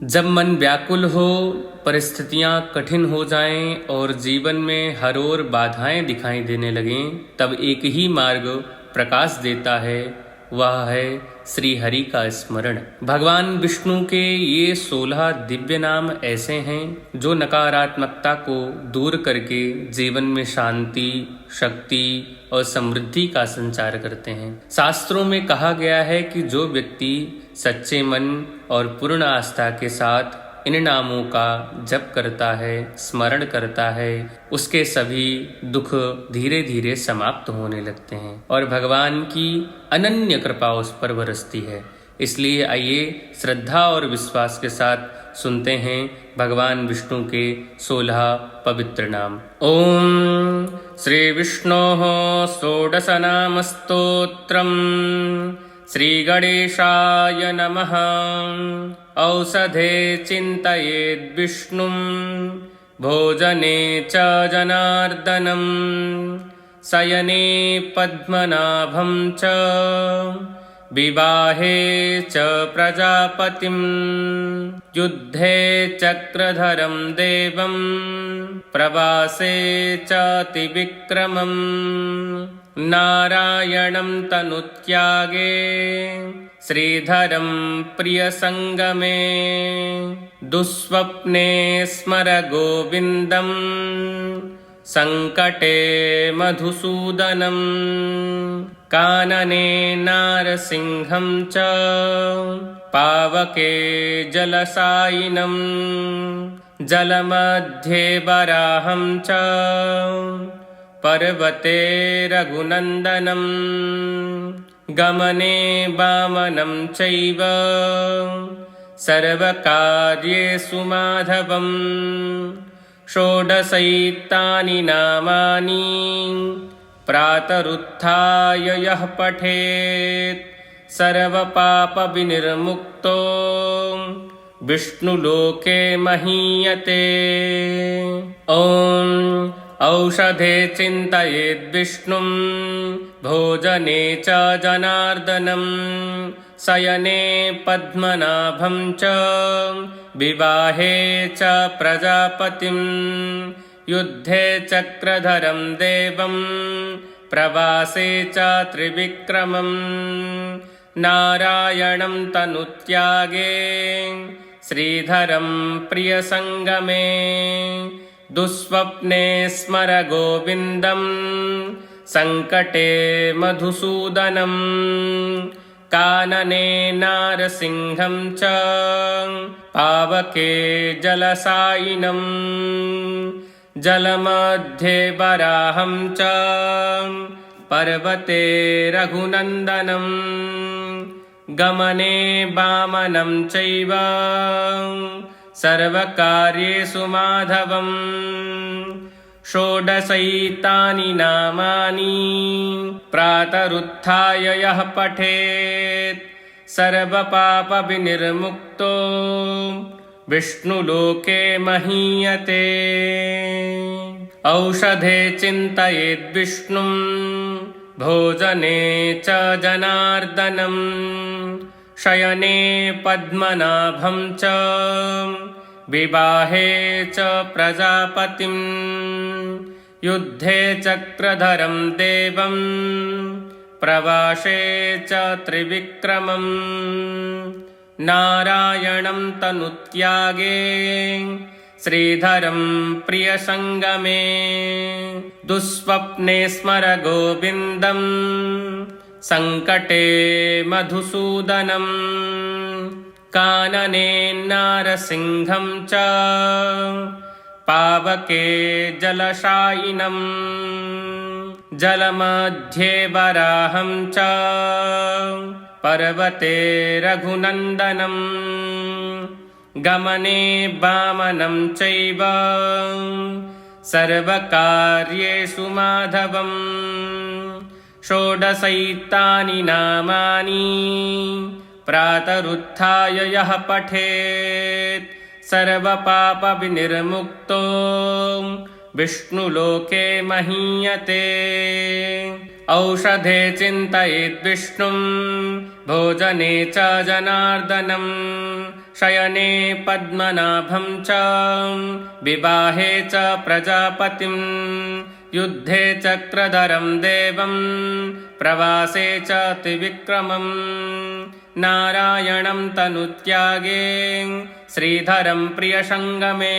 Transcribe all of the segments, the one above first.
जब मन व्याकुल हो, परिस्थितियां कठिन हो जाएं और जीवन में हर ओर बाधाएं दिखाई देने लगें, तब एक ही मार्ग प्रकाश देता है, वह है श्री हरि का स्मरण। भगवान विष्णु के ये 16 दिव्य नाम ऐसे हैं जो नकारात्मकता को दूर करके जीवन में शांति, शक्ति और समृद्धि का संचार करते हैं। शास्त्रों में कहा गया है कि जो व्यक्ति सच्चे मन और पूर्ण आस्था के साथ इन नामों का जप करता है, स्मरण करता है, उसके सभी दुख धीरे धीरे समाप्त होने लगते हैं और भगवान की अनन्य कृपा उस पर बरसती है। इसलिए आइए श्रद्धा और विश्वास के साथ सुनते हैं भगवान विष्णु के 16 पवित्र नाम। ओम श्री विष्णोः षोडश नाम स्तोत्रम्। श्री गणेशाय नमः। औषधे चिन्तयेद् विष्णुं, भोजने च जनार्दनं, शयने पद्मनाभं च, विवाहे च प्रजापतिं, युद्धे चक्रधरं देवं, प्रवासे चातिविक्रमम्, नारायणं तनुत्यागे, श्रीधरं प्रियसङ्गमे, दुःस्वप्ने स्मर गोविन्दं, सङ्कटे मधुसूदनं, कानने नारसिंहं च, पावके जलसायिनं, जलमध्ये वराहं च, पर्वते रघुनन्दनं, गमने वामनं चैव, सर्वकार्येषु माधवं, षोडशैतानि नामानि, प्रातरुत्थाय यः पठेत्, सर्वपापविनिर्मुक्तो, विष्णुलोके महीयते। ॐ औषधे चिन्तयेद् विष्णुं, भोजने च जनार्दनं, शयने पद्मनाभं च, विवाहे च प्रजापतिं, युद्धे चक्रधरं देवं, प्रवासे च त्रिविक्रमं, नारायणं तनुत्यागे, श्रीधरं प्रियसङ्गमे, दुःस्वप्ने स्मर गोविन्दं, सङ्कटे मधुसूदनं, कानने नारसिंहं च, पावके जलसायिनं, जलमध्ये वराहं च, पर्वते रघुनन्दनं, गमने वामनं चैव, सर्वकार्येषु माधवं, षोडशैतानि नामानि, प्रातरुत्थाय यः पठेत्, सर्वपापविनिर्मुक्तो, विष्णुलोके महीयते। औषधे चिन्तयेद् विष्णुं, भोजने च जनार्दनं, शयने पद्मनाभं च, विवाहे च प्रजापतिं, युद्धे चक्रधरं देवं, प्रवासे च त्रिविक्रमं, नारायणं तनुत्यागे, श्रीधरं प्रियसङ्गमे, दुःस्वप्ने स्मर गोविन्दं, सङ्कटे मधुसूदनं, कानने नारसिंहं च, पावके जलशायिनं, जलमध्ये वराहं च, पर्वते रघुनन्दनं, गमने वामनं चैव, सर्वकार्येषु माधवं, षोडशैतानि नामानि, प्रातरुत्थाय यः पठेत्, सर्वपापविनिर्मुक्तो, विष्णुलोके महीयते। औषधे चिन्तयेद् विष्णुं, भोजने च जनार्दनं शयने पद्मनाभं च विवाहे च प्रजापतिं युद्धे चक्रधरं देवं प्रवासे च त्रिविक्रमं नारायणं तनुत्यागे श्रीधरं प्रियसङ्गमे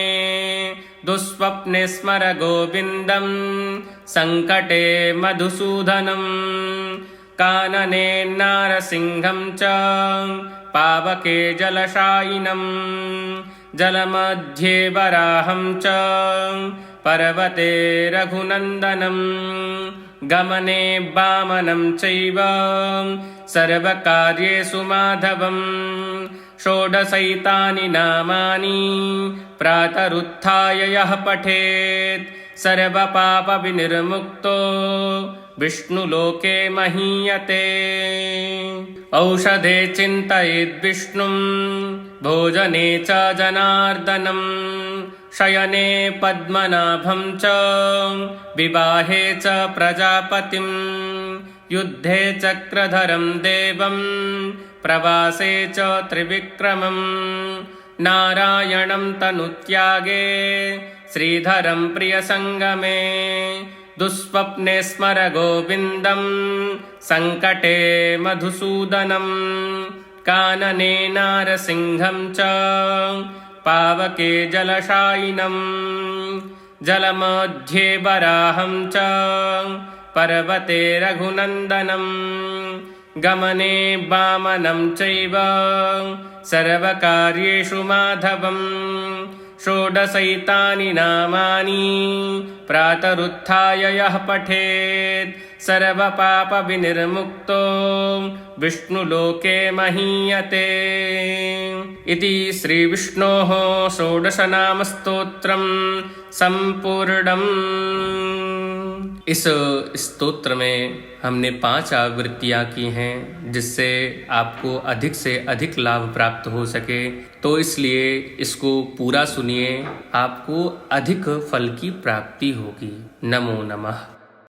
दुःस्वप्ने स्मर गोविन्दं सङ्कटे मधुसूदनं कानने नारसिंहं च पावके जलशायिनं जलमध्ये वराहं च पर्वते रघुनन्दनं गमने वामनं चैव सर्वकार्येषु माधवं षोडशैतानि नामानि प्रातरुत्थाय यः पठेत् सर्वपापविनिर्मुक्तो विष्णुलोके महीयते। औषधे चिन्तयेद्विष्णुं भोजने च जनार्दनं शयने पद्मनाभं च विवाहे च प्रजापतिं युद्धे चक्रधरं देवं प्रवासे च त्रिविक्रमं नारायणं तनुत्यागे श्रीधरं प्रियसङ्गमे दुःस्वप्ने स्मर गोविन्दं सङ्कटे मधुसूदनं कानने नारसिंहं च पावके जलशायिनं जलमध्ये वराहं च पर्वते रघुनन्दनं गमने वामनं चैव सर्वकार्येषु माधवं षोडशैतानि नामानि प्रातरुत्थाय यः पठेत् सर्वपापविनिर्मुक्तो विष्णुलोके महीयते। इति श्रीविष्णोः षोडशनामस्तोत्रं संपूर्णम्। इस स्तोत्र में हमने 5 आवृत्तियां की हैं जिससे आपको अधिक से अधिक लाभ प्राप्त हो सके, तो इसलिए इसको पूरा सुनिए, आपको अधिक फल की प्राप्ति होगी। नमो नमः।